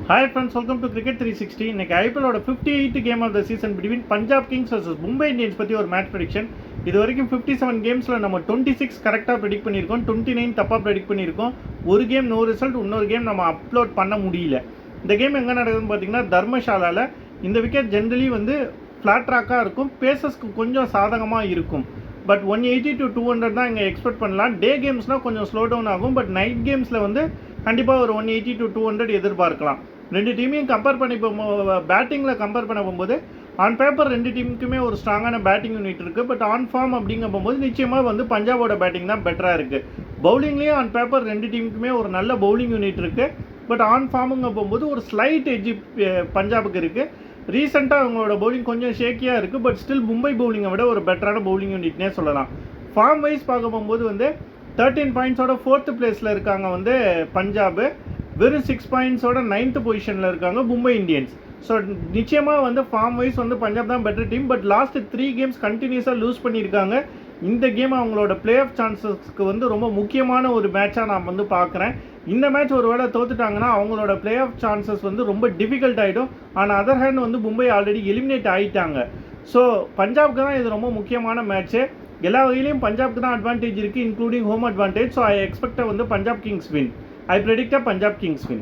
Hi friends, welcome to Cricket 360. இன்னைக்கு ஐபிஎல்லோட 58th game of the season between Punjab Kings versus Mumbai Indians பற்றி ஒரு match prediction. இது வரைக்கும் 57 கேம்ஸில் நம்ம 26 கரெக்டாக ப்ரெடிக்ட் பண்ணியிருக்கோம், 29 தப்பாக ப்ரெடிக்ட் பண்ணியிருக்கோம். ஒரு கேம் நோ ரிசல்ட், இன்னொரு கேம் நம்ம அப்லோட் பண்ண முடியல. இந்த கேம் எங்கே நடக்குதுன்னு பார்த்தீங்கன்னா தர்மசாலாவில். இந்த விக்கெட் ஜென்ரலி ஃப்ளாட் ட்ராக்காக இருக்கும், பேசஸ்க்கு கொஞ்சம் சாதகமாக இருக்கும். பட் 180 to 200 தான் இங்கே எக்ஸ்பெக்ட் பண்ணலாம். டே கேம்ஸ்னால் கொஞ்சம் ஸ்லோ டவுன் ஆகும், பட் நைட் கேம்ஸில் கண்டிப்பாக ஒரு 180 to 200 எதிர்பார்க்கலாம். ரெண்டு டீமையும் கம்பேர் பண்ணி பேட்டிங்கில் கம்பேர் பண்ண போகும்போது ஆன் பேப்பர் ரெண்டு டீமுக்குமே ஒரு ஸ்ட்ராங்கான பேட்டிங் யூனிட் இருக்குது. பட் ஆன் ஃபார்ம் அப்படிங்க போகும்போது நிச்சயமாக பஞ்சாபோட பேட்டிங் தான் பெட்டராக இருக்குது. பவுலிங்லேயும் ஆன் பேப்பர் ரெண்டு டீமுக்குமே ஒரு நல்ல பவுலிங் யூனிட் இருக்குது. பட் ஆன் ஃபார்முங்க போகும்போது ஒரு ஸ்லைட் எட்ஜி பஞ்சாபுக்கு இருக்குது. ரீசெண்டாக அவங்களோட பவுலிங் கொஞ்சம் ஷேக்கியாக இருக்குது, பட் ஸ்டில் மும்பை பவுலிங்கை விட ஒரு பெட்டரான பவுலிங் யூனிட்னே சொல்லலாம். ஃபார்ம் வைஸ் பார்க்க போகும்போது 13 பாயிண்ட்ஸோட 4th பிளேஸில் இருக்காங்க பஞ்சாபு. வெறும் 6 பாயிண்ட்ஸோட 9th பொசிஷனில் இருக்காங்க மும்பை இந்தியன்ஸ். ஸோ நிச்சயமாக ஃபார்ம் வைஸ் பஞ்சாப் தான் better team. But last 3 games கண்டினியூஸாக லூஸ் பண்ணியிருக்காங்க. இந்த கேம் அவங்களோட பிளே ஆஃப் சான்சஸ்க்கு ரொம்ப முக்கியமான ஒரு மேட்சாக நான் பார்க்குறேன். இந்த மேட்ச் ஒரு வேளை தோத்துட்டாங்கன்னா அவங்களோட பிளே ஆஃப் சான்சஸ் ரொம்ப டிஃபிகல்ட் ஆகிடும். ஆனால் other hand Mumbai already eliminate ஆகிட்டாங்க. ஸோ பஞ்சாப்க்கு தான் இது ரொம்ப முக்கியமான மேட்ச்சு. எல்லா வகையிலையும் பஞ்சாப்க்கு தான் அட்வான்டேஜ் இருக்குது, including home advantage. So I expect Punjab Kings win. I predict a Punjab Kings win.